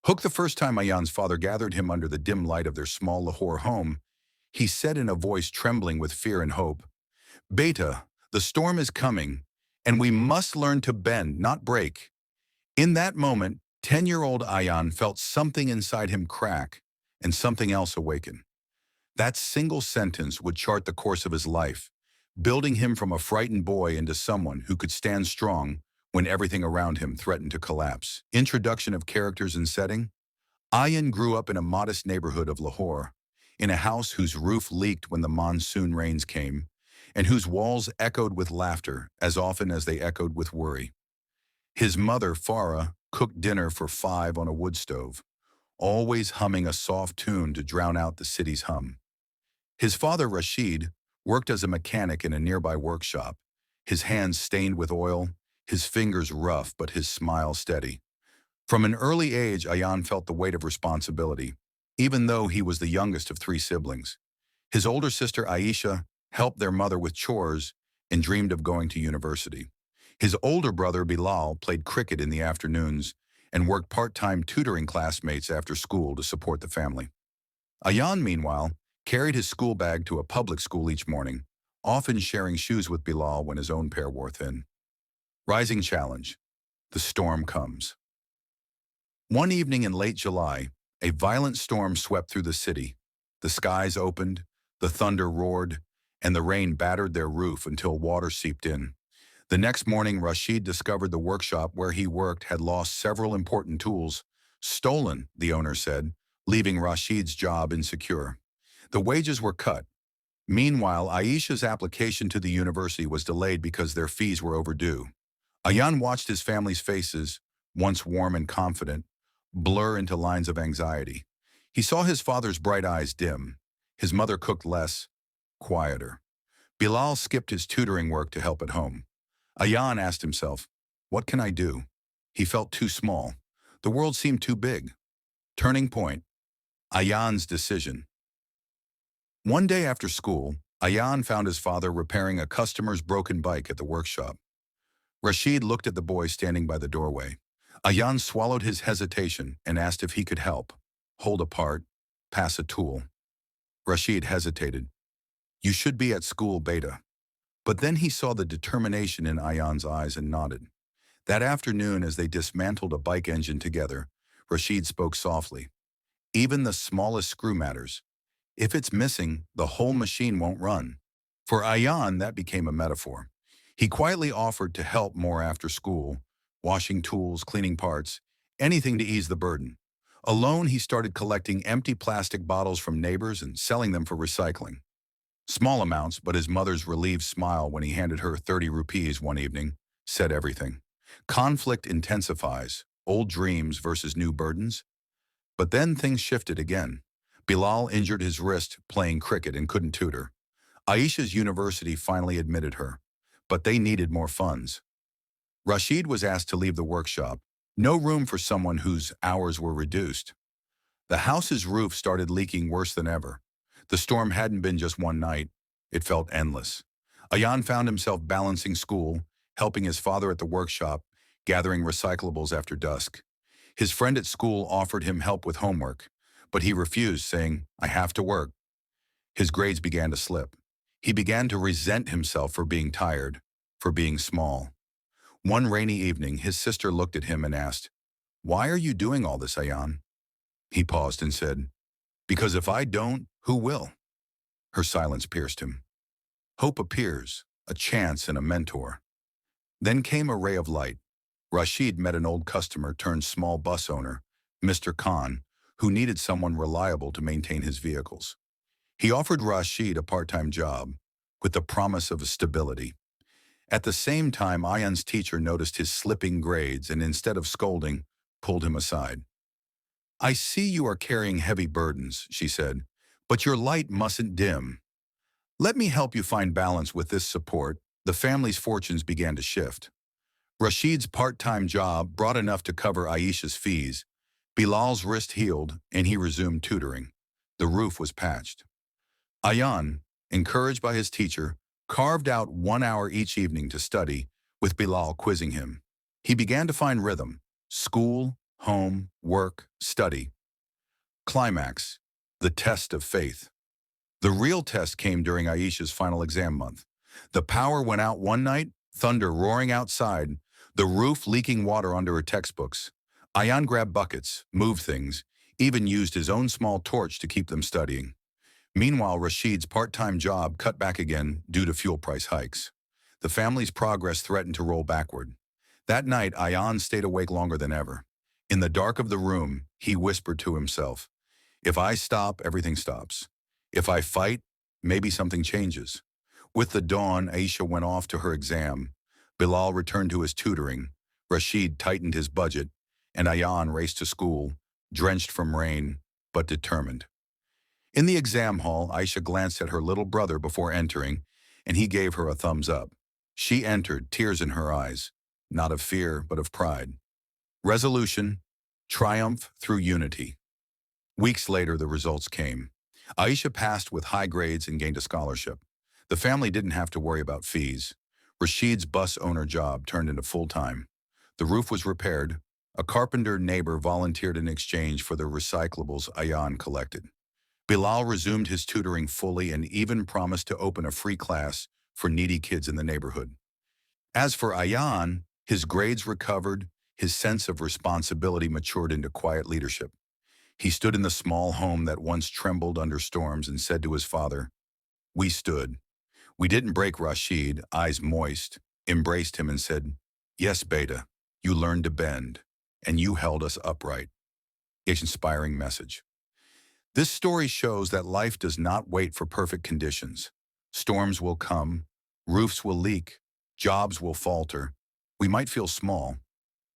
Hooked the first time Ayan's father gathered him under the dim light of their small Lahore home, he said in a voice trembling with fear and hope, "Beta, the storm is coming, and we must learn to bend, not break." In that moment, 10-year-old Ayan felt something inside him crack and something else awaken. That single sentence would chart the course of his life, building him from a frightened boy into someone who could stand strong when everything around him threatened to collapse. Introduction of characters and setting. Ayan grew up in a modest neighborhood of Lahore, in a house whose roof leaked when the monsoon rains came, and whose walls echoed with laughter as often as they echoed with worry. His mother, Farah, cooked dinner for 5 on a wood stove, always humming a soft tune to drown out the city's hum. His father, Rashid, worked as a mechanic in a nearby workshop, his hands stained with oil, his fingers rough but his smile steady. From an early age, Ayan felt the weight of responsibility, even though he was the youngest of 3 siblings. His older sister, Aisha, helped their mother with chores and dreamed of going to university. His older brother, Bilal, played cricket in the afternoons and worked part-time tutoring classmates after school to support the family. Ayan, meanwhile, carried his school bag to a public school each morning, often sharing shoes with Bilal when his own pair wore thin. Rising challenge. The storm comes. One evening in late July, a violent storm swept through the city. The skies opened, the thunder roared, and the rain battered their roof until water seeped in. The next morning, Rashid discovered the workshop where he worked had lost several important tools. Stolen, the owner said, leaving Rashid's job insecure. The wages were cut. Meanwhile, Aisha's application to the university was delayed because their fees were overdue. Ayan watched his family's faces, once warm and confident, blur into lines of anxiety. He saw his father's bright eyes dim. His mother cooked less, quieter. Bilal skipped his tutoring work to help at home. Ayan asked himself, "What can I do?" He felt too small. The world seemed too big. Turning point. Ayan's decision. One day after school, Ayan found his father repairing a customer's broken bike at the workshop. Rashid looked at the boy standing by the doorway. Ayan swallowed his hesitation and asked if he could help. Hold a part, pass a tool. Rashid hesitated. "You should be at school, Beta." But then he saw the determination in Ayan's eyes and nodded. That afternoon, as they dismantled a bike engine together, Rashid spoke softly. "Even the smallest screw matters. If it's missing, the whole machine won't run." For Ayan, that became a metaphor. He quietly offered to help more after school, washing tools, cleaning parts, anything to ease the burden. Alone, he started collecting empty plastic bottles from neighbors and selling them for recycling. Small amounts, but his mother's relieved smile when he handed her 30 rupees one evening said everything. Conflict intensifies, old dreams versus new burdens. But then things shifted again. Bilal injured his wrist playing cricket and couldn't tutor. Aisha's university finally admitted her, but they needed more funds. Rashid was asked to leave the workshop. No room for someone whose hours were reduced. The house's roof started leaking worse than ever. The storm hadn't been just one night. It felt endless. Ayan found himself balancing school, helping his father at the workshop, gathering recyclables after dusk. His friend at school offered him help with homework, but he refused, saying, "I have to work." His grades began to slip. He began to resent himself for being tired, for being small. One rainy evening, his sister looked at him and asked, "Why are you doing all this, Ayan?" He paused and said, "Because if I don't, who will?" Her silence pierced him. Hope appears, a chance and a mentor. Then came a ray of light. Rashid met an old customer turned small bus owner, Mr. Khan, who needed someone reliable to maintain his vehicles. He offered Rashid a part-time job, with the promise of stability. At the same time, Ayan's teacher noticed his slipping grades and instead of scolding, pulled him aside. "I see you are carrying heavy burdens," she said, "but your light mustn't dim. Let me help you find balance with this support." The family's fortunes began to shift. Rashid's part-time job brought enough to cover Aisha's fees. Bilal's wrist healed, and he resumed tutoring. The roof was patched. Ayan, encouraged by his teacher, carved out 1 hour each evening to study, with Bilal quizzing him. He began to find rhythm: school, home, work, study. Climax, the test of faith. The real test came during Aisha's final exam month. The power went out one night, thunder roaring outside, the roof leaking water onto her textbooks. Ayan grabbed buckets, moved things, even used his own small torch to keep them studying. Meanwhile, Rashid's part-time job cut back again due to fuel price hikes. The family's progress threatened to roll backward. That night, Ayan stayed awake longer than ever. In the dark of the room, he whispered to himself, "If I stop, everything stops. If I fight, maybe something changes." With the dawn, Aisha went off to her exam. Bilal returned to his tutoring. Rashid tightened his budget, and Ayan raced to school, drenched from rain, but determined. In the exam hall, Aisha glanced at her little brother before entering, and he gave her a thumbs up. She entered, tears in her eyes, not of fear, but of pride. Resolution, triumph through unity. Weeks later, the results came. Aisha passed with high grades and gained a scholarship. The family didn't have to worry about fees. Rashid's bus owner job turned into full-time. The roof was repaired. A carpenter neighbor volunteered in exchange for the recyclables Ayan collected. Bilal resumed his tutoring fully and even promised to open a free class for needy kids in the neighborhood. As for Ayan, his grades recovered, his sense of responsibility matured into quiet leadership. He stood in the small home that once trembled under storms and said to his father, "We stood. We didn't break." Rashid, eyes moist, embraced him and said, "Yes, Beta, you learned to bend, and you held us upright." His inspiring message. This story shows that life does not wait for perfect conditions. Storms will come, roofs will leak, jobs will falter. We might feel small,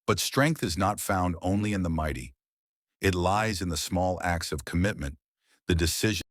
but strength is not found only in the mighty. It lies in the small acts of commitment, the decision